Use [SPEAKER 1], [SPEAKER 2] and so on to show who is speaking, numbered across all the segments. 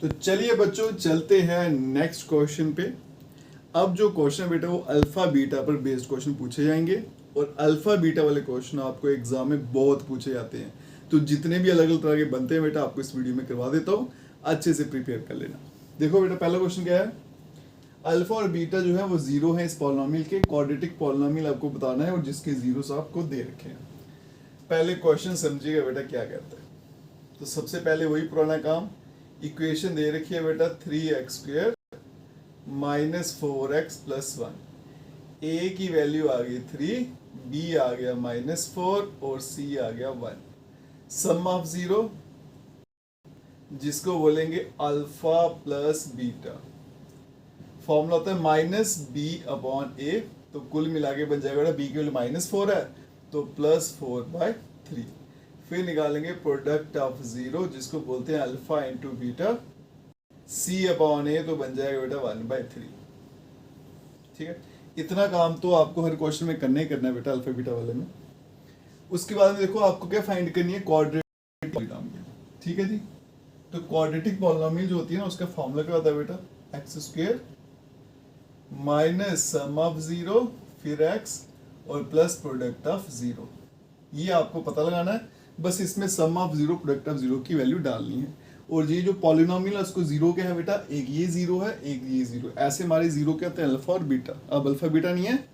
[SPEAKER 1] तो चलिए बच्चों चलते हैं नेक्स्ट क्वेश्चन पे। अब जो क्वेश्चन बेटा वो अल्फा बीटा पर बेस्ड क्वेश्चन पूछे जाएंगे और अल्फा बीटा वाले क्वेश्चन आपको एग्जाम में बहुत पूछे जाते हैं। तो जितने भी अलग अलग तरह के बनते हैं बेटा आपको इस वीडियो में करवा देता हूँ, अच्छे से प्रिपेयर कर लेना। देखो बेटा पहला क्वेश्चन क्या है, अल्फा और बीटा जो है वो जीरो है इस पॉलिनोमियल के, क्वाड्रेटिक पॉलिनोमियल आपको बताना है और जिसके जीरोस आपको दे रखे हैं। पहले क्वेश्चन समझिएगा बेटा क्या कहता है। तो सबसे पहले वही पुराना काम, इक्वेशन दे रखी है बेटा 3x² माइनस 4x प्लस 1। ए की वैल्यू आ गई 3, बी आ गया -4 और सी आ गया 1। सम ऑफ जीरो जिसको बोलेंगे अल्फा प्लस बीटा, फॉर्मूला होता है माइनस बी अपॉन ए। तो कुल मिला के बन जाएगा बी की वैल्यू -4 है तो +4/3। फिर निकालेंगे प्रोडक्ट ऑफ जीरो जिसको बोलते हैं alpha into beta, C upon A तो बन जाएगा बेटा 1/3। ठीक है, इतना काम तो आपको हर क्वेश्चन में करना ही करना है बेटा अल्फा बीटा वाले में। उसके बाद में देखो आपको क्या फाइंड करनी है, क्वाड्रेटिक पॉलिनोमियल। ठीक है जी, तो क्वाड्रेटिक पॉलिनोमियल जो होती है ना उसका फॉर्मूला क्या होता है बेटा, x² minus sum of zero फिर x और प्लस प्रोडक्ट ऑफ जीरो। ये आपको पता लगाना है, बस इसमें sum of zero product of zero की वैल्यू डालनी है। और ये जो पॉलिनोमियल है उसको जीरो क्या है बेटा, एक ये जीरो है एक ये जीरो, ऐसे हमारे जीरो क्या होते हैं अल्फा और बीटा। अब अल्फा बीटा नहीं है,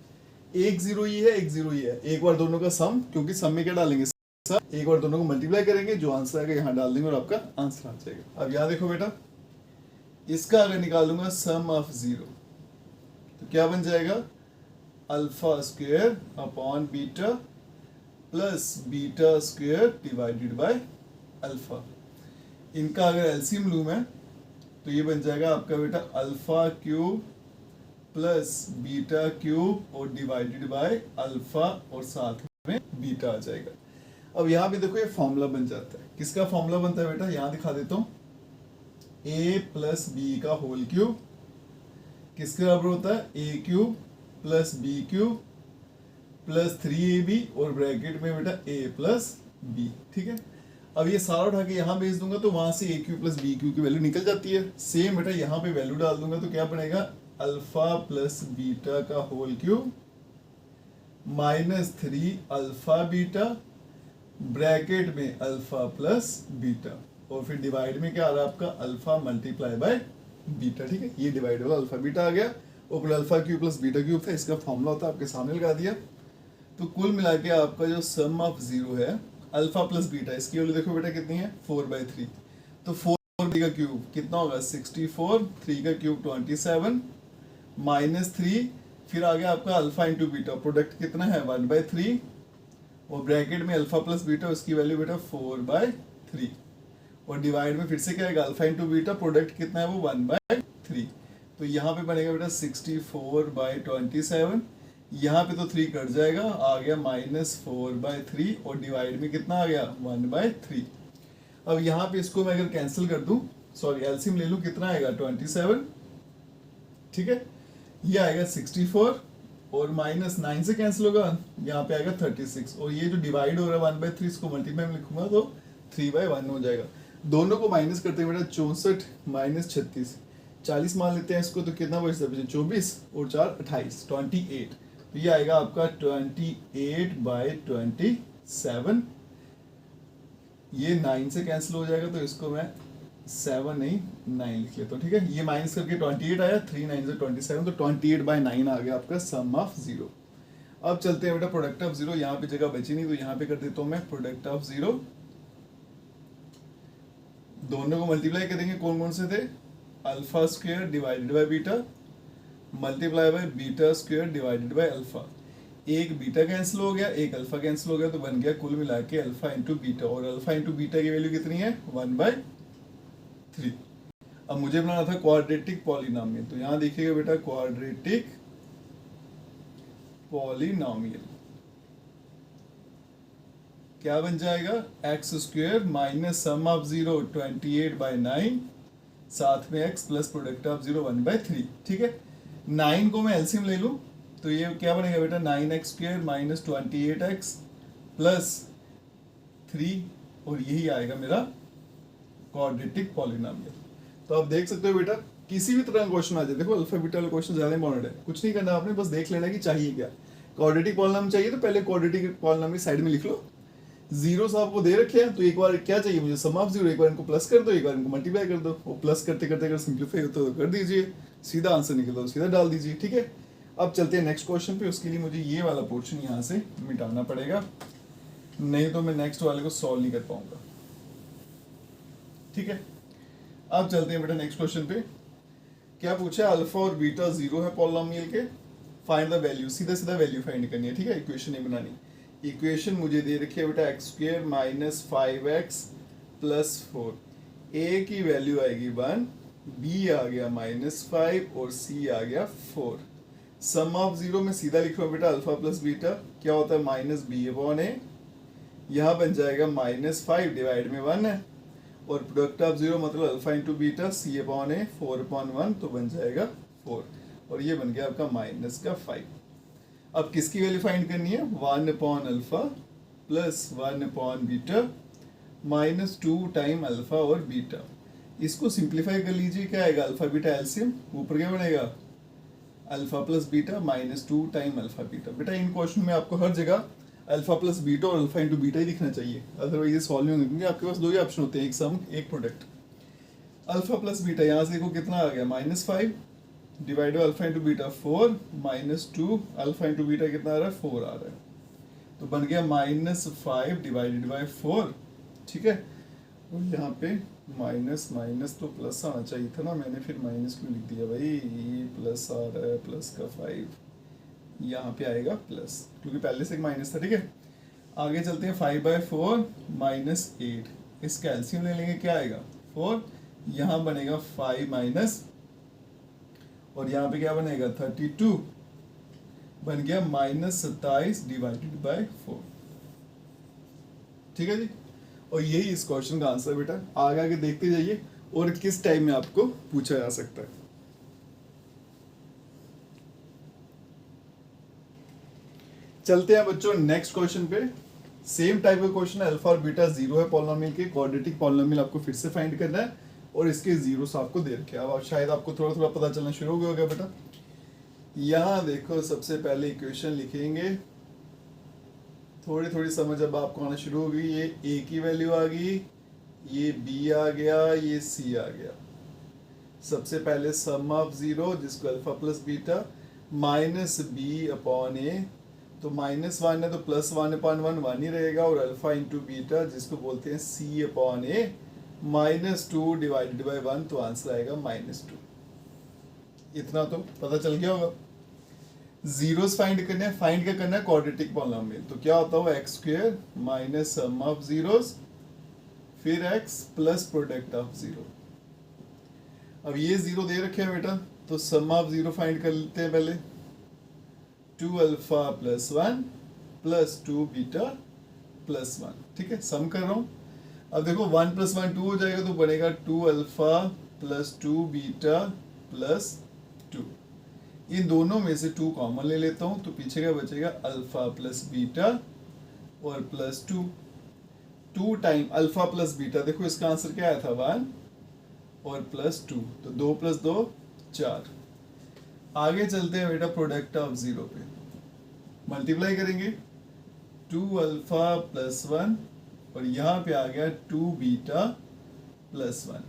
[SPEAKER 1] एक जीरो ये है एक जीरो ये है, एक बार दोनों का सम, क्योंकि सम में क्या डालेंगे सम, एक बार दोनों को मल्टीप्लाई करेंगे, जो आंसर आएगा यहाँ डाल देंगे और आपका आंसर आ जाएगा। अब यहाँ देखो बेटा, इसका अगर निकालूंगा सम ऑफ जीरो तो क्या बन जाएगा, alpha square upon beta plus beta square divided by alpha. इनका अगर एलसीएम लूं मैं तो ये बन जाएगा आपका बेटा alpha cube plus beta cube और डिवाइडेड बाय अल्फा और साथ में बीटा आ जाएगा। अब यहाँ पे देखो ये फॉर्मूला बन जाता है, किसका फॉर्मूला बनता है बेटा, यहाँ दिखा देता हूँ, a प्लस बी का होल क्यूब किसके बराबर होता है, A cube plus B cube plus 3ab और ब्रैकेट में बेटा a प्लस बी। ठीक है, अब ये सारा उठा के यहाँ भेज दूंगा तो वहां से ए क्यू प्लस बी क्यू की वैल्यू निकल जाती है। सेम बेटा यहाँ पे वैल्यू डाल दूंगा तो क्या बनेगा, अल्फा प्लस बीटा का whole cube -3 alpha beta bracket में अल्फा प्लस बीटा और फिर डिवाइड में क्या आ रहा है आपका अल्फा मल्टीप्लाई बाय बीटा। ठीक है, ये डिवाइड वाला अल्फा बीटा आ गया और फिर alpha cube plus beta cube था, इसका फॉर्मूला होता है आपके सामने लगा दिया। तो कुल मिला के आपका जो सम ऑफ जीरो है अल्फा प्लस बीटा, इसकी वैल्यू देखो बेटा कितनी है 4/3। तो 4 का क्यूब कितना होगा 64, 3 का क्यूब 27 -3 फिर आ गया आपका अल्फा इंटू बीटा, प्रोडक्ट कितना है 1/3 और ब्रैकेट में अल्फा प्लस बीटा उसकी वैल्यू बेटा 4/3 और डिवाइड में फिर से क्या आएगा अल्फा इंटू बीटा, प्रोडक्ट कितना है वो 1/3। तो यहाँ पे बनेगा बेटा 64/27, यहाँ पे तो 3 कट जाएगा, आ गया -4/3 और डिवाइड में कितना आ गया 1/3। अब यहाँ पे इसको मैं अगर कैंसिल कर दूं, सॉरी एलसीएम ले लूं, कितना आएगा 27। ठीक है, ये आएगा 64 और -9 से कैंसिल होगा, यहाँ पे आएगा 36 और ये जो डिवाइड हो रहा है 1/3 इसको मल्टीप्लाई में लिखूंगा तो 3/1 हो जाएगा। दोनों को माइनस करते हैं बेटा 64 -36, 40 मान लेते हैं इसको तो कितना बचता है 24 और 4 28, 28। तो ये आएगा आपका 28/27। ये 9 से कैंसिल हो जाएगा तो इसको मैं 7 नहीं 9 लिख लेता हूँ। ठीक है, ये माइनस करके 28 आया, 3 9 से 27 तो 28/9 आ गया आपका सम ऑफ जीरो। अब चलते हैं बेटा प्रोडक्ट ऑफ जीरो, यहाँ पे जगह बची नहीं तो यहाँ पे कर देता हूँ मैं प्रोडक्ट ऑफ जीरो। दोनों को मल्टीप्लाई करेंगे, कौन कौन से थे, alpha square divided by beta multiply by beta square divided by alpha. एक बीटा कैंसिल हो गया एक अल्फा कैंसिल हो गया तो बन गया कुल मिला के अल्फा इंटू बीटा और अल्फा इंटू बीटा की वैल्यू कितनी है 1/3। अब मुझे बनाना था क्वाड्रेटिक पॉलिनोमियल, तो यहाँ देखिएगा बेटा क्वाड्रेटिक पॉलिनोमियल क्या बन जाएगा, x² minus sum of zero 28/9 साथ में x plus product of zero 1/3। ठीक है, 9 को मैं एलसीएम ले लूं तो ये क्या बनेगा बेटा 9x² माइनस 28x प्लस 3 और यही आएगा मेरा क्वाड्रेटिक पॉलिनोमियल। तो आप देख सकते हो बेटा, किसी भी तरह का क्वेश्चन आ जाए, देखो अल्फा बीटा वाला क्वेश्चन ज्यादा इंपॉर्टेंट है, कुछ नहीं करना आपने, बस देख लेना कि चाहिए क्या। क्वाड्रेटिक पॉलिनॉमियल चाहिए तो पहले क्वाड्रेटिक पॉलिनॉमियल साइड में लिख लो। जीरोस आपको दे रखे हैं तो एक बार क्या चाहिए मुझे, सम ऑफ जीरो, एक बार इनको प्लस कर दो, एक बार इनको मल्टीप्लाई कर दो, वो प्लस करते करते अगर सिंप्लीफाई होता तो कर दीजिए, सीधा आंसर निकलता तो सीधा डाल दीजिए, ठीक है। अब चलते हैं नेक्स्ट क्वेश्चन पे, उसके लिए मुझे ये वाला पोर्शन यहाँ से मिटाना पड़ेगा, नहीं तो मैं नेक्स्ट वाले को सॉल्व नहीं कर पाऊंगा, ठीक है। अब चलते हैं बेटा नेक्स्ट क्वेश्चन पे। क्या पूछा है, अल्फा और बीटा जीरो है पॉलिनॉमियल के, फाइंड द वैल्यू, सीधा सीधा वैल्यू फाइंड करनी है, ठीक है, इक्वेशन नहीं बनानी। इक्वेशन मुझे दे रखी है बेटा x square minus 5x plus 4, ए की वैल्यू आएगी 1, बी आ गया -5 और सी आ गया 4। सम ऑफ जीरो में सीधा लिख रहा हूँ बेटा, अल्फा प्लस बीटा क्या होता है माइनस बी अपॉन ए, यहाँ बन जाएगा -5 डिवाइड में 1 है, और प्रोडक्ट ऑफ जीरो मतलब alpha into beta C upon ए 4/1 तो बन जाएगा 4, और ये बन गया आपका -5। अब किसकी वैल्यू फाइंड करनी है, 1 alpha plus 1 beta -2 time alpha और बीटा। इसको सिंप्लीफाई कर लीजिए, क्या आएगा, अल्फा बीटा एलसीएम, ऊपर क्या बनेगा alpha plus beta -2 time alpha beta. बेटा इन क्वेश्चन में आपको हर जगह अल्फा प्लस बीटा और अल्फा इंटू बीटा ही दिखना चाहिए, अदरवाइज ये सॉल्व नहीं होंगे, क्योंकि आपके पास दो ही ऑप्शन होते हैं, एक सम एक प्रोडक्ट। अल्फा प्लस बीटा यहाँ से देखो कितना आ गया -5 divide by alpha into beta 4 -2 alpha into beta कितना आ रहा है 4 आ रहा है, तो बन गया -5 डिवाइडेड बाई 4, ठीक है। और यहाँ पे माइनस माइनस तो प्लस आना चाहिए था ना, मैंने फिर माइनस क्यों लिख दिया भाई, ये प्लस आ रहा है, प्लस का 5 यहाँ पे आएगा प्लस, क्योंकि पहले से एक माइनस था, ठीक है। आगे चलते हैं 5/4 -8, इसका एलसीएम ले लेंगे, क्या आएगा 4, यहाँ बनेगा 5 माइनस, और यहाँ पे क्या बनेगा 32, बन गया -27 डिवाइडेड बाय 4, ठीक है जी। और यही इस क्वेश्चन का आंसर बेटा, आगे आगे देखते जाइए और किस टाइम में आपको पूछा जा सकता है। चलते हैं बच्चों नेक्स्ट क्वेश्चन पे। सेम टाइप का क्वेश्चन है, अल्फा और बीटा जीरो है पॉलिनॉमियल के, क्वाड्रेटिक पॉलिनॉमियल आपको फिर से फाइंड करना है, और इसके जीरोस आपको दे रखे हैं। अब शायद आपको थोड़ा थोड़ा पता चलना शुरू हो गया होगा बेटा। यहाँ देखो सबसे पहले इक्वेशन लिखेंगे, थोड़ी थोड़ी समझ अब आपको आना शुरू हो गई। ये ए की वैल्यू आ गई, ये बी आ गया, ये सी आ गया। सबसे पहले सम ऑफ जीरो जिसको alpha plus beta minus B upon A, तो -1 है तो +1/1 1 ही रहेगा, और अल्फा इंटू बीटा जिसको बोलते हैं सी अपॉन ए -2 डिवाइडेड बाई 1, तो आंसर आएगा -2। इतना तो पता चल गया होगा। जीरोस फाइंड करने हैं, फाइंड क्या करना है, क्वाड्रेटिक पॉलिनॉमियल, तो क्या होता है X square minus sum of zeros फिर X plus product of zero. अब ये जीरो दे रखे हैं बेटा, तो सम ऑफ जीरो फाइंड कर लेते हैं पहले, 2 alpha plus 1 plus 2 beta plus 1, ठीक है, सम कर रहा हूँ। अब देखो 1 + 1 2 हो जाएगा, तो बनेगा 2 अल्फा प्लस 2 बीटा प्लस 2। इन दोनों में से 2 कॉमन ले लेता हूँ, तो पीछे क्या बचेगा अल्फा प्लस बीटा और plus 2, 2 time alpha plus beta, देखो इसका आंसर क्या आया था 1 और प्लस 2, तो 2 + 2 4। आगे चलते हैं बेटा प्रोडक्ट ऑफ जीरो पे, मल्टीप्लाई करेंगे 2 अल्फा प्लस 1 और यहाँ पे आ गया 2 बीटा प्लस 1।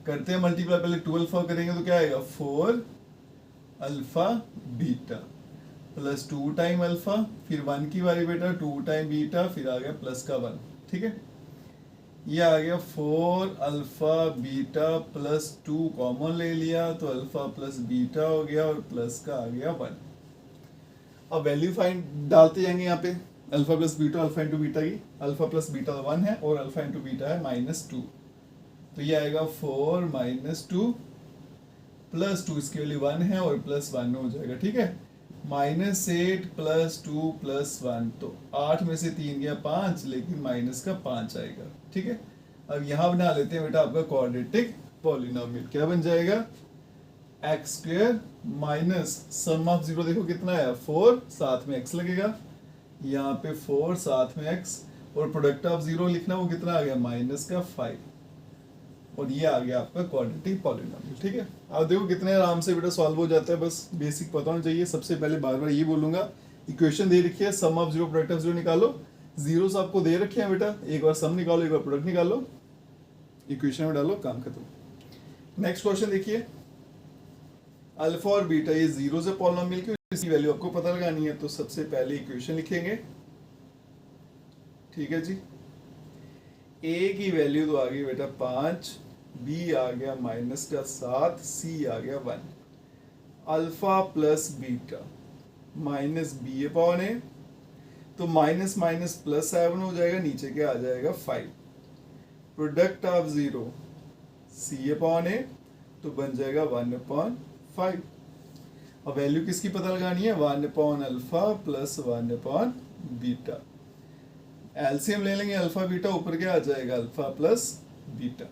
[SPEAKER 1] करते हैं मल्टीप्लाई, पहले 2 अल्फा करेंगे तो क्या आएगा 4 alpha beta plus 2 time alpha, फिर 1 की बारी बेटा 2 टाइम बीटा, फिर आ गया प्लस का 1, ठीक है। ये आ गया 4 अल्फा बीटा प्लस 2 कॉमन ले लिया, तो अल्फा प्लस बीटा हो गया और प्लस का आ गया 1। अब वैल्यू फाइंड डालते जाएंगे यहाँ पे, alpha plus beta alpha into beta की, अल्फा प्लस बीटा 1 है और अल्फा इंटू बीटा है -2, तो ये आएगा 4 -2 प्लस 2, इसकी वैल्यू 1 है और प्लस 1 हो जाएगा, ठीक है। -8 प्लस 2 प्लस 1, तो 8 में से 3 गया 5, लेकिन माइनस का 5 आएगा, ठीक है। अब यहाँ बना लेते हैं बेटा आपका क्वाड्रेटिक पॉलिनॉमियल, क्या बन जाएगा x square minus sum of zero, देखो कितना आया 4, साथ में x लगेगा, यहाँ पे 4 साथ में x, और प्रोडक्ट ऑफ जीरो लिखना वो कितना आ गया -5। और ये आ गया आपका क्वाड्रेटिक पॉलिनोमियल। ठीक है, आप देखो कितने आराम से बेटा सॉल्व हो जाता है, बस बेसिक पता होना चाहिए। सबसे पहले बार बार ये बोलूंगा, इक्वेशन दे रखी है, sum of zero product of zero निकालो। जीरोस आपको दे रखे हैं बेटा, एक बार सम निकालो, एक बार प्रोडक्ट निकालो, इक्वेशन में डालो, काम खत्म। नेक्स्ट क्वेश्चन देखिए, अल्फा और बीटा ये जीरो से पॉलिनोमियल की इसकी वैल्यू आपको पता लगानी है। तो सबसे पहले इक्वेशन लिखेंगे, ठीक है जी। ए की वैल्यू तो आ गई बेटा 5, बी आ गया -7, सी आ गया 1। Alpha plus beta minus B upon A, तो माइनस माइनस प्लस 7 हो जाएगा, नीचे क्या आ जाएगा 5। Product of zero C upon A, तो बन जाएगा 1/5। अब वैल्यू किसकी पता लगानी है, 1/अल्फा प्लस 1/ बीटा। एलसीएम ले लेंगे अल्फा बीटा, ऊपर क्या आ जाएगा alpha plus beta.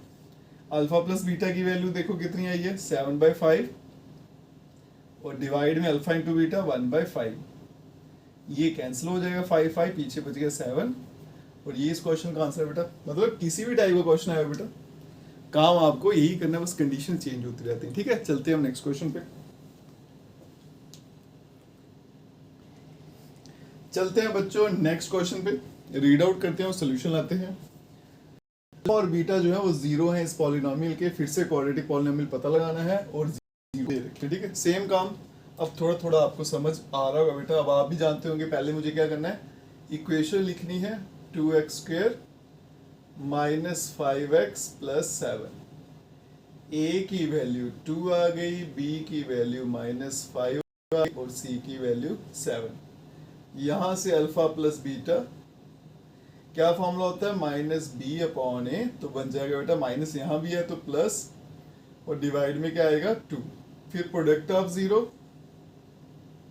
[SPEAKER 1] Alpha plus beta की वैल्यू देखो कितनी आई है 7/5, और डिवाइड में अल्फा इंटू बीटा 1/5। ये कैंसिल हो जाएगा, 5 पीछे बच गया 7, और ये इस क्वेश्चन का आंसर बेटा। मतलब किसी भी टाइप का क्वेश्चन आएगा बेटा, काम आपको यही करना है, बस कंडीशन चेंज होती रहती है। ठीक है, चलते हैं हम नेक्स्ट क्वेश्चन पे। चलते हैं बच्चों नेक्स्ट क्वेश्चन पे, रीड आउट करते हैं और सोल्यूशन लाते हैं। और बीटा जो है वो जीरो है इस पॉलिनोमियल के, फिर से क्वाड्रेटिक पॉलिनोमियल पता लगाना है और जीरो दे रखे, ठीक है। सेम काम अब थोड़ा थोड़ा आपको समझ आ रहा होगा बेटा। अब आप भी जानते होंगे, पहले मुझे क्या करना है, इक्वेशन लिखनी है 2x² - 5x + 7। ए की वैल्यू 2 आ गई, बी की वैल्यू -5 और सी की वैल्यू 7। यहां से अल्फा प्लस बीटा क्या फॉर्मूला होता है, -b/a, तो बन जाएगा बेटा माइनस यहाँ भी है तो प्लस, और डिवाइड में क्या आएगा 2। फिर product of zero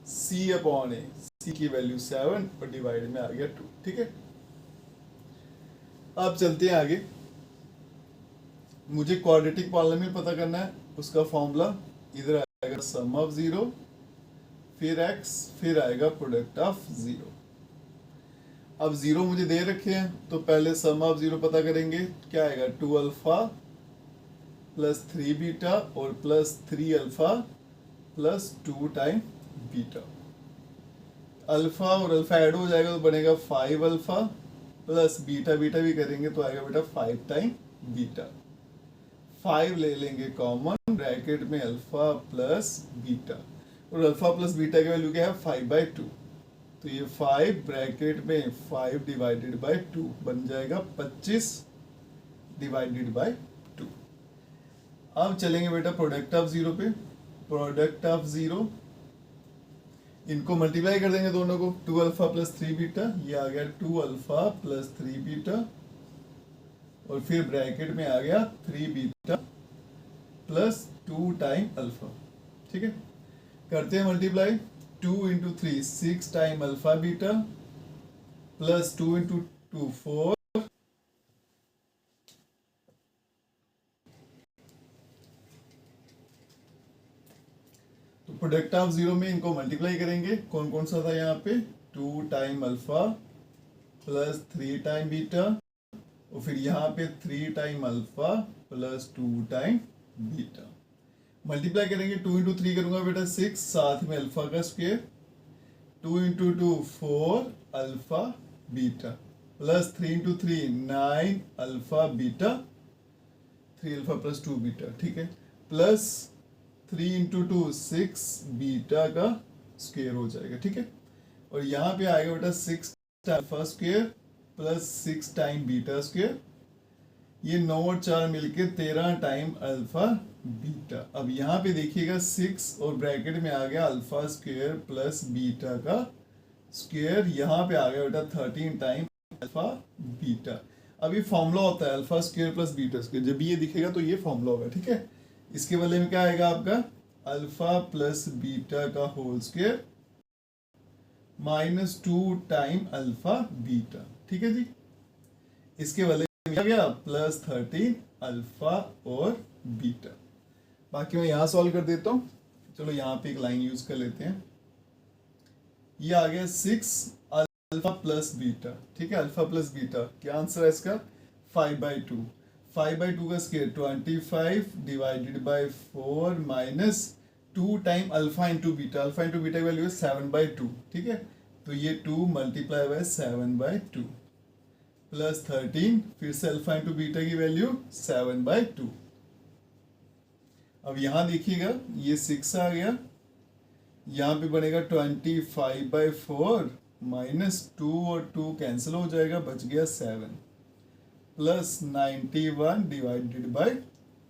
[SPEAKER 1] c/a, c की वैल्यू 7 और डिवाइड में आ गया 2। ठीक है, अब चलते हैं आगे। मुझे क्वाड्रेटिक पॉलिनोमियल पता करना है, उसका फॉर्मूला इधर आएगा सम ऑफ जीरो, फिर x, फिर आएगा प्रोडक्ट ऑफ जीरो। अब जीरो मुझे दे रखे हैं, तो पहले सम ऑफ जीरो पता करेंगे, क्या आएगा 2α + 3β और +3α + 2 टाइम बीटा। अल्फा और अल्फा ऐड हो जाएगा तो बनेगा 5α प्लस बीटा बीटा भी करेंगे तो आएगा बेटा 5 टाइम बीटा। 5 ले लेंगे कॉमन, ब्रैकेट में अल्फा प्लस बीटा, और अल्फा प्लस बीटा की वैल्यू क्या है 5/2, तो ये 5 ब्रैकेट में 5 डिवाइडेड बाय 2 बन जाएगा 25 डिवाइडेड बाय 2। अब चलेंगे बेटा प्रोडक्ट ऑफ जीरो पे। प्रोडक्ट ऑफ जीरो, इनको मल्टीप्लाई कर देंगे दोनों को, 2α + 3β, ये आ गया 2α + 3β, और फिर ब्रैकेट में आ गया 3β + 2 टाइम अल्फा। ठीक है, करते हैं multiply, 2 × 3 6 time alpha beta plus 2 × 2 4, तो प्रोडक्ट ऑफ जीरो में इनको मल्टीप्लाई करेंगे। कौन कौन सा था यहाँ पे, 2 time alpha plus 3 time beta, और फिर यहाँ पे 3 time alpha plus 2 time beta. Multiply करेंगे, 2 × 3 करूंगा बेटा 6, साथ में अल्फा का square, 2 × 2 4 alpha beta plus 3 × 3 9 alpha beta, 3 alpha plus 2 beta. ठीक है, प्लस 3 × 2 6 बीटा का स्क्वायर हो जाएगा। ठीक है, और यहाँ पे आएगा बेटा 6 alpha square plus 6 time beta square, ये 9 और 4 मिलके 13 टाइम अल्फा बीटा। अब यहाँ पे देखिएगा 6 और ब्रैकेट में आ गया अल्फा स्क्वायर प्लस बीटा का स्क्वायर, यहाँ पे आ गया बेटा 13 टाइम अल्फा बीटा। अब ये फॉर्मूला होता है alpha square plus beta square, जब ये दिखेगा तो ये फॉर्मूला होगा। ठीक है, इसके बदले में क्या आएगा आपका अल्फा प्लस बीटा का whole square -2 time alpha beta. ठीक है जी, इसके बदले में आ गया +13 अल्फा और बीटा। बाकी मैं यहां सॉल्व कर देता हूं, चलो यहाँ पे एक लाइन यूज कर लेते हैं। ये आ गया 6 अल्फा प्लस बीटा। ठीक है, अल्फा प्लस बीटा, क्या आंसर है इसका 5/2। 5/2 का square 25 divided by 4 minus 2 time alpha into beta की वैल्यू है 7/2, ठीक है। तो ये 2 मल्टीप्लाई बाय 7/2 प्लस 13, फिर से अल्फा इंटू बीटा की वैल्यू 7/2। अब यहाँ देखिएगा ये 6 आ गया, यहाँ पे बनेगा 25/4 माइनस 2 और 2 कैंसिल हो जाएगा, बच गया 7 प्लस 91 डिवाइडेड बाय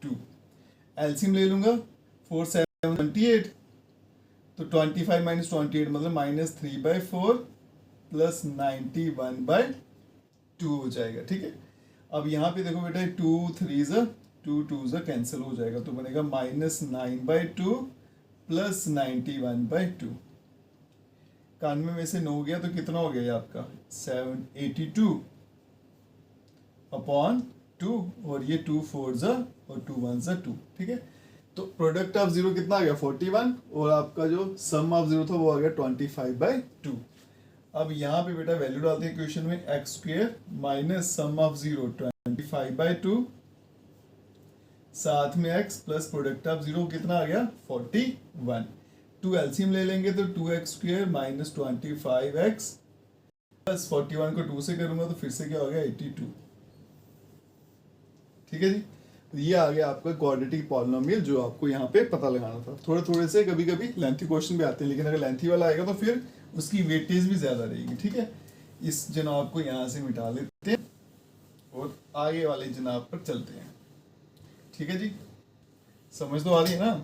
[SPEAKER 1] 2। एलसीएम ले लूंगा, 4 7 28, तो 25 माइनस 28 मतलब माइनस 3/4 प्लस 91/2 हो जाएगा, ठीक है। अब यहाँ पे देखो बेटा 2 3 ज़ा 2 2 ज़ा कैंसिल हो जाएगा, तो बनेगा माइनस 9/2 प्लस 91/2। 91 में से 9 गया तो कितना हो गया ये आपका 782 अपॉन 2, और ये 2 4 ज़ा और 2 1 ज़ा 2, ठीक है। तो प्रोडक्ट ऑफ जीरो कितना आ गया 41, और आपका जो सम ऑफ जीरो था वो आ गया 25/2। अब यहाँ पे बेटा वैल्यू डालते हैं इक्वेशन में, x square minus sum of zero 25/2, साथ में x plus product of zero कितना आ गया 41। 2 एलसीएम ले लेंगे तो 2x square minus 25x plus 41 को 2 से करूंगा तो फिर से क्या हो गया 82, ठीक है जी। तो ये आ गया आपका क्वाड्रेटिक पॉलिनोमियल जो आपको यहाँ पे पता लगाना था। थोड़े थोड़े से कभी कभी लेंथी क्वेश्चन भी आते हैं, लेकिन अगर लेंथी वाला आएगा तो फिर उसकी वेटेज भी ज्यादा रहेगी, ठीक है। इस जनाब को यहाँ से मिटा लेते हैं और आगे वाले जनाब पर चलते हैं, ठीक है जी। समझ तो आ रही है ना,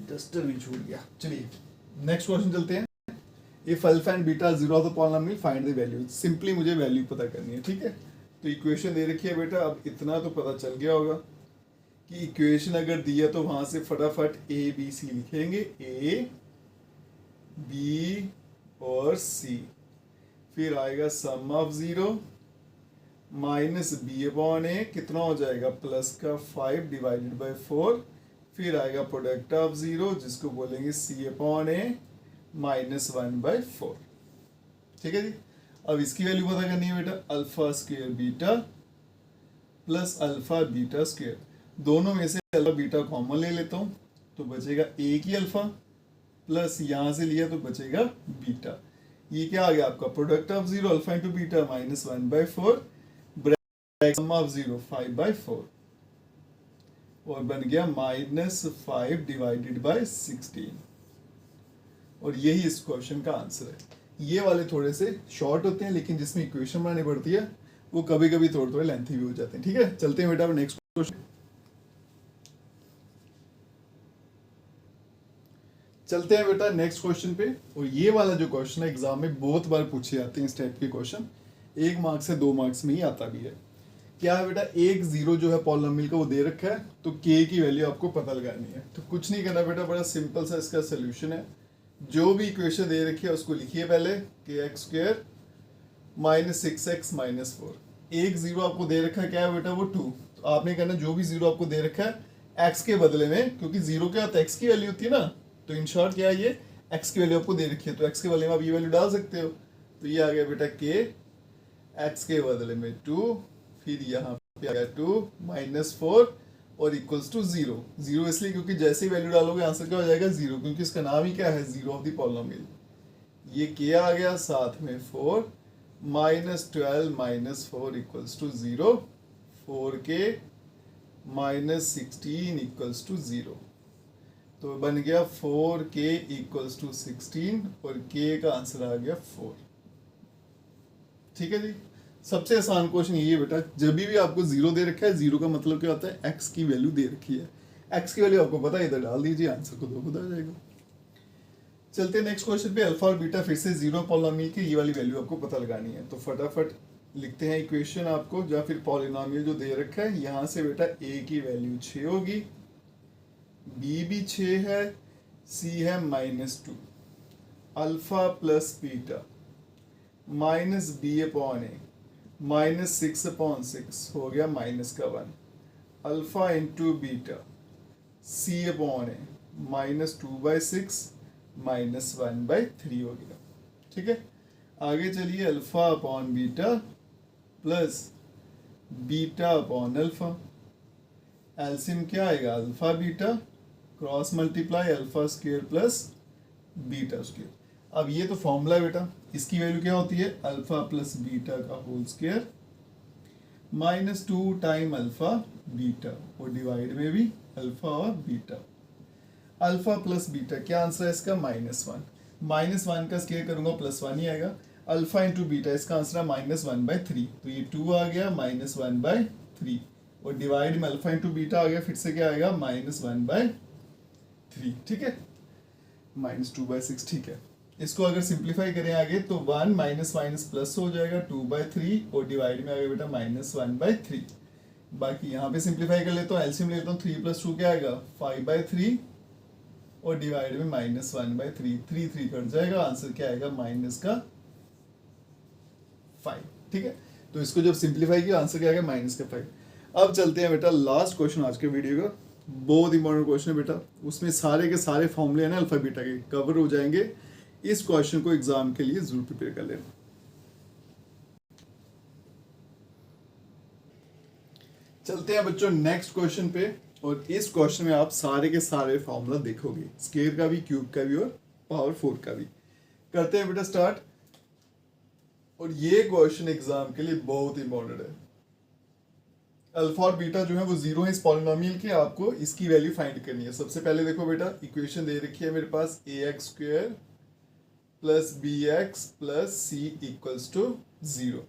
[SPEAKER 1] डस्टर भी छूट गया। चलिए नेक्स्ट क्वेश्चन चलते हैं। If alpha and beta zero of the polynomial find the value. Simply मुझे वैल्यू पता करनी है, ठीक है। तो इक्वेशन दे रखी है बेटा, अब इतना तो पता चल गया होगा कि इक्वेशन अगर दी है तो वहां से फटाफट ए बी सी लिखेंगे, ए बी और सी, फिर आएगा sum of zero minus B upon A, कितना हो जाएगा प्लस का 5 डिवाइडेड बाय 4, फिर आएगा प्रोडक्ट ऑफ जीरो जिसको बोलेंगे सी अपॉन ए माइनस 1/4, ठीक है जी। अब इसकी वैल्यू पता करनी है बेटा, alpha square beta plus alpha beta square, दोनों में से अल्फा बीटा कॉमन ले लेता हूँ तो बचेगा ए की अल्फा प्लस यहाँ से लिया तो बचेगा बीटा। ये क्या आ गया आपका product of zero alpha into beta minus 1/4 sum of zero 5/4 और बन गया माइनस 5 डिवाइडेड बाय 16, और यही इस क्वेश्चन का आंसर है। ये वाले थोड़े से शॉर्ट होते हैं, लेकिन जिसमें इक्वेशन बनानी पड़ती है वो कभी कभी थोड़े थोड़े लेंथी भी हो जाते हैं, ठीक है। चलते हैं बेटा नेक्स्ट क्वेश्चन। चलते हैं बेटा नेक्स्ट क्वेश्चन पे, और ये वाला जो क्वेश्चन है एग्जाम में बहुत बार पूछे जाते हैं इस टाइप के क्वेश्चन, 1 मार्क्स से 2 मार्क्स में ही आता भी है। क्या है बेटा, एक जीरो जो है पॉलिनोमियल का वो दे रखा है, तो के की वैल्यू आपको पता लगानी है। तो कुछ नहीं करना बेटा, बड़ा सिंपल सा इसका सोल्यूशन है। जो भी इक्वेशन दे रखी है उसको लिखिए पहले, के x square minus 6x minus 4। एक जीरो आपको दे रखा है, क्या है बेटा वो 2, तो आपने कहना जो भी जीरो आपको दे रखा है x के बदले में, क्योंकि जीरो क्या होता है x की वैल्यू होती है ना, तो इन शॉर्ट क्या है ये x की वैल्यू आपको दे रखी है, तो x के बदले में आप ये वैल्यू डाल सकते हो। तो ये आ गया बेटा के x के बदले में 2, फिर यहाँ पे आ गया 2 माइनस 4 और इक्वल्स टू 0। 0 इसलिए क्योंकि जैसे ही वैल्यू डालोगे आंसर क्या हो जाएगा 0, क्योंकि इसका नाम ही क्या है जीरो ऑफ द पॉलिनोमियल। ये के आ गया, साथ में 4 minus 12 minus 4 equals to 0, 4k minus 16 equals to 0। तो बन गया 4k इक्वल्स टू 16 और k का आंसर आ गया 4, ठीक है जी। सबसे आसान क्वेश्चन ये है बेटा, जब भी आपको जीरो दे रखा है, जीरो का मतलब क्या होता है x की वैल्यू दे रखी है, x की वैल्यू आपको पता है, इधर डाल दीजिए, आंसर को दो खुद आ जाएगा। चलते हैं नेक्स्ट क्वेश्चन पे। अल्फा और बीटा फिर से जीरो पॉलिनोमियल की ये वाली वैल्यू आपको पता लगानी है, तो फटाफट लिखते हैं इक्वेशन आपको, या फिर पॉलिनोमियल जो दे रखा है। यहाँ से बेटा a की वैल्यू 6 होगी, b भी 6 है, c है -2, alpha plus beta minus B upon A minus 6/6 हो गया माइनस का 1, alpha into beta C upon A minus 2/6 minus 1/3 हो गया, ठीक है। आगे चलिए, alpha upon beta plus beta upon alpha. LCM क्या आएगा, alpha beta cross multiply alpha square plus beta square. अब ये तो फॉर्मूला है बेटा, इसकी वैल्यू क्या होती है, अल्फा प्लस बीटा का whole square minus 2 time alpha beta, और डिवाइड में भी अल्फा और बीटा। अल्फा प्लस बीटा, क्या आंसर है इसका, -1। -1 का स्क्वायर करूंगा +1 ही आएगा। अल्फा इंटू बीटा, इसका आंसर है -1/3, तो ये 2 आ गया -1/3, और डिवाइड में अल्फा इंटू बीटा आ गया, फिर से क्या आएगा -1/3, ठीक है, -2/6, ठीक है। इसको अगर सिंप्लीफाई करें आगे तो 1 माइनस माइनस प्लस हो जाएगा 2/3, और डिवाइड में आ गया बेटा -1/3। बाकी यहाँ पे सिंप्लीफाई कर लेता हूँ, एलसीएम ले लेता हूँ, 3 + 2 क्या आएगा 5/3, और डिवाइड में -1/3, 3 कट जाएगा, आंसर क्या आएगा -5, ठीक है। तो इसको जब सिंप्लीफाई किया आंसर क्या आएगा -5। अब चलते हैं बेटा लास्ट क्वेश्चन आज के वीडियो का, बहुत इंपॉर्टेंट क्वेश्चन है बेटा, उसमें सारे के सारे फॉर्मूले हैं ना अल्फा बीटा के कवर हो जाएंगे। इस क्वेश्चन को एग्जाम के लिए जरूर प्रिपेयर कर लेना। चलते हैं बच्चों नेक्स्ट क्वेश्चन पे, और इस क्वेश्चन में आप सारे के सारे फॉर्मूला देखोगे, स्क्वायर का भी, क्यूब का भी और पावर 4 का भी। करते हैं बेटा स्टार्ट, और ये क्वेश्चन एग्जाम के लिए बहुत इंपॉर्टेंट है। अल्फा और बीटा जो है वो 0 है इस पॉलिनोमियल के, आपको इसकी वैल्यू फाइंड करनी है। सबसे पहले देखो बेटा, इक्वेशन दे रखी है मेरे पास, ax² plus bx plus c equals to 0।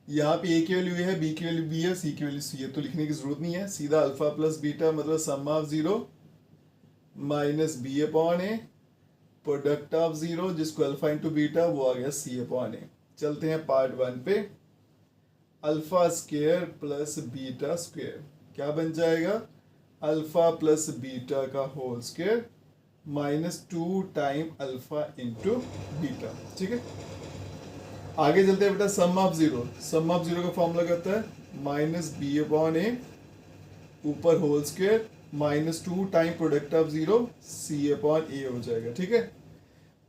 [SPEAKER 1] यहाँ पे a की वैल्यू है, b की वैल्यू b है, c की वैल्यू c है, तो लिखने की जरूरत नहीं है, सीधा अल्फा प्लस बीटा मतलब sum of 0 minus b upon a, product of 0 जिसको अल्फा इंटू बीटा, वो आ गया c अपॉन a। चलते हैं पार्ट 1 पे, alpha square plus beta square क्या बन जाएगा, अल्फा प्लस बीटा का whole square -2 time alpha into beta, ठीक है। आगे चलते हैं बेटा, सम ऑफ 0, सम ऑफ 0 का फॉर्मूला कहता है -b अपॉन a, ऊपर whole square -2 time product of 0 c upon a हो जाएगा, ठीक है।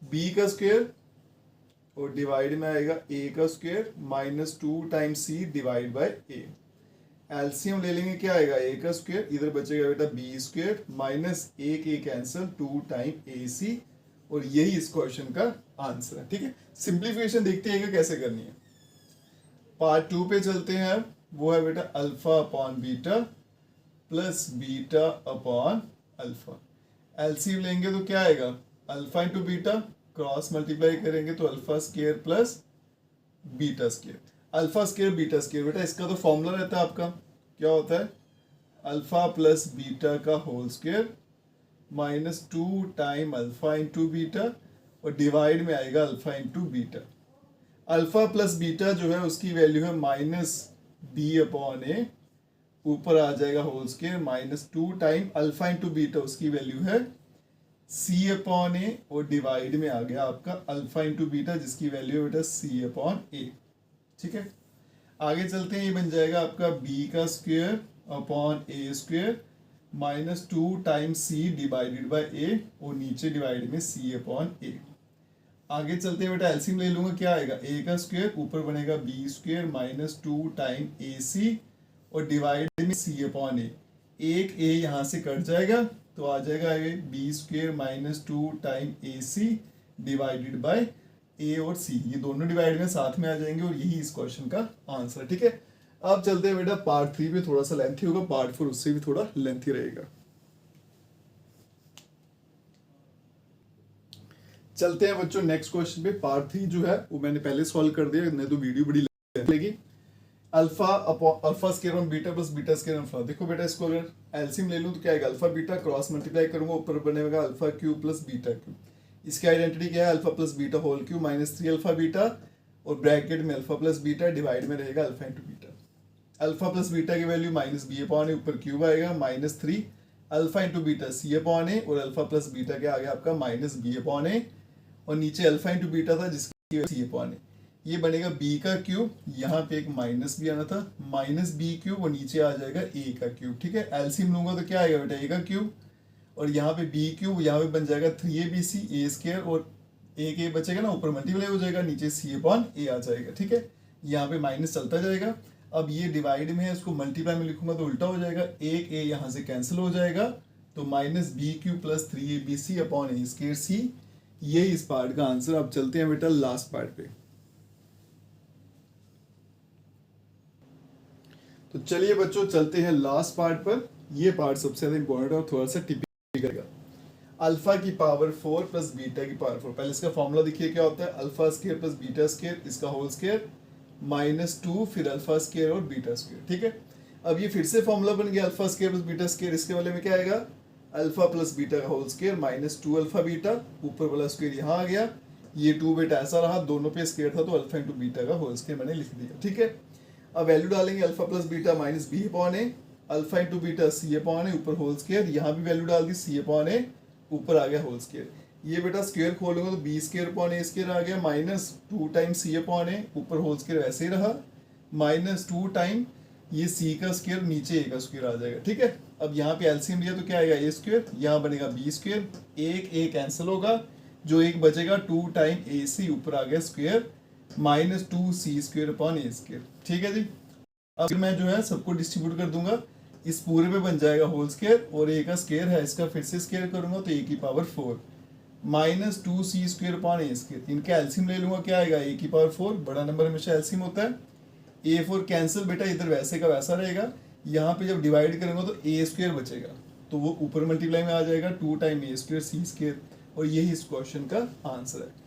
[SPEAKER 1] b का स्क्वायर और डिवाइड में आएगा a का square -2 time c divide by a। LCM ले लेंगे, क्या आएगा a का स्क्वायर, इधर बचेगा बेटा b स्क्वायर माइनस एक कैंसिल 2 टाइम ac, और यही इस क्वेश्चन का आंसर है, ठीक है। सिंप्लीफिकेशन देखते हैं कैसे करनी है। पार्ट 2 पे चलते हैं, वो है बेटा alpha upon beta plus beta upon alpha. LCM लेंगे तो क्या आएगा, alpha into beta, cross multiply करेंगे तो alpha square plus beta square, alpha square beta square. बेटा इसका तो फॉर्मूला रहता है आपका, क्या होता है, अल्फा प्लस बीटा का whole square -2 time alpha into beta, और डिवाइड में आएगा alpha into beta. Alpha plus beta जो है उसकी वैल्यू है -b अपॉन a, ऊपर आ जाएगा whole square -2 time alpha into beta, उसकी वैल्यू है c अपॉन a, और डिवाइड में आ गया आपका अल्फा इंटू बीटा जिसकी वैल्यू है बेटा c अपॉन a, ठीक है। आगे चलते हैं, ये बन जाएगा आपका b का square upon a square -2 time c divided by a, और नीचे डिवाइड में c अपॉन a। आगे चलते हैं बेटा, एलसीएम ले लूंगा, क्या आएगा a का स्क्वायर, ऊपर बनेगा b स्क्वायर -2 टाइम ac, और डिवाइड में c अपॉन a। एक a यहाँ से कट जाएगा तो आ जाएगा b square -2 time ac divided by a और c, ये दोनों डिवाइड में साथ में आ जाएंगे, और यही इस क्वेश्चन का आंसर, ठीक है। अब चलते हैं बेटा पार्ट 3 पे, थोड़ा सा लेंथी होगा, पार्ट 4 उससे भी थोड़ा लेंथी रहेगा। चलते हैं बच्चों नेक्स्ट क्वेश्चन पे। पार्ट 3 जो है वो मैंने पहले सॉल्व कर दिया, नहीं तो वीडियो बड़ी लगेगी। Alpha square on beta plus beta square on alpha. देखो बेटा इसको अगर एलसीएम ले लूं तो क्या आएगा, अल्फा बीटा क्रॉस मल्टीप्लाई करूंगा, ऊपर बनेगा alpha cube plus beta cube. इसकी आइडेंटिटी क्या है, alpha plus beta whole cube -3 alpha beta, और ब्रैकेट में अल्फा प्लस बीटा, डिवाइड में रहेगा alpha into beta. Alpha plus beta की वैल्यू -b अपॉन ए, ऊपर क्यूब आएगा -3 alpha into beta c upon A, और अल्फा प्लस बीटा क्या आ गया आपका -b अपॉन ए, और नीचे अल्फा इंटू बीटा था जिसकी c अपॉन ए। ये बनेगा b का क्यूब, यहाँ पे एक माइनस भी आना था, -b क्यूब, और नीचे आ जाएगा a का क्यूब, ठीक है। एलसीएम लूंगा तो क्या आएगा बेटा a का क्यूब, और यहाँ पे b क्यूब, यहाँ पे बन जाएगा 3abc a स्क्वायर, और एक a बचेगा ना, ऊपर मल्टीप्लाई हो जाएगा, नीचे c अपॉन a आ जाएगा, ठीक है। यहाँ पे माइनस चलता जाएगा। अब ये डिवाइड में है, इसको मल्टीप्लाई में लिखूंगा तो उल्टा हो जाएगा, एक ए यहाँ से कैंसिल हो जाएगा, तो minus B cube plus 3abc upon A square C. ये इस पार्ट का आंसर। अब चलते हैं बेटा लास्ट पार्ट पे। तो चलिए बच्चों चलते हैं लास्ट पार्ट पर। ये पार्ट सबसे ज्यादा इंपॉर्टेंट और थोड़ा सा टिपिकल करेगा। अल्फा की पावर 4 प्लस बीटा की पावर 4। पहले इसका फॉर्मूला देखिए क्या होता है, alpha square plus beta square, इसका होल स्क्वायर -2 फिर अल्फा स्क्वायर और बीटा स्क्वायर। ठीक है, अब ये फिर से फॉर्मूला बन गया alpha square plus beta square. इसके वाले में क्या आएगा, अल्फा प्लस बीटा का होल स्क्वायर -2 अल्फा बीटा, ऊपर वाला स्क्वायर यहाँ आ गया, ये 2 बेटा ऐसा रहा, दोनों पे स्क्वायर था तो अल्फा इंटू बीटा का होल स्क्वायर मैंने लिख दिया। ठीक है, अब वैल्यू डालेंगे alpha plus beta minus B upon A, alpha into beta C upon A, ऊपर होल स्क्वायर, यहाँ भी वैल्यू डाल दी सी अपॉन ए, ऊपर आ गया होल स्क्वायर। ये बेटा स्क्वायर खोलूंगा तो B square upon A square आ गया, -2 टाइम सी अपॉन ए, ऊपर होल स्क्वायर वैसे ही रहा, -2 टाइम ये सी का स्क्वायर, नीचे ए का स्क्वायर आ जाएगा। ठीक है, अब यहाँ पे एलसीएम लिया तो क्या आएगा, ए स्क्वायर, यहाँ बनेगा बी स्क्वायर, एक ए कैंसिल होगा, जो एक बचेगा 2 टाइम ए सी, ऊपर आ गया square, -2 C square upon A square. ठीक है जी, अब मैं जो है सबको डिस्ट्रीब्यूट कर दूंगा, इस पूरे पे बन जाएगा होल स्क्वायर, और ए का स्क्वायर है, इसका फिर से स्क्वायर करूंगा तो ए की power 4 -2 C square upon A square. इनका एलसीएम ले लूंगा, क्या आएगा, ए की पावर 4, बड़ा नंबर हमेशा एलसीएम होता है, A4 कैंसिल बेटा, इधर वैसे का वैसा रहेगा, यहाँ पे जब डिवाइड करेंगे तो ए स्क्वायर बचेगा, तो वो ऊपर मल्टीप्लाई में आ जाएगा, 2 टाइम ए स्क्वायर सी स्क्वायर, और यही इस क्वेश्चन का आंसर है।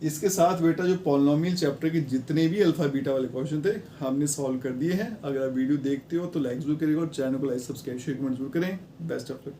[SPEAKER 1] इसके साथ बेटा जो पॉलिनोमियल चैप्टर के जितने भी अल्फा बीटा वाले क्वेश्चन थे हमने सॉल्व कर दिए हैं। अगर आप वीडियो देखते हो तो लाइक जरूर करिएगा और चैनल को लाइक सब्सक्राइब शेयर कमेंट जरूर करें। Best of luck.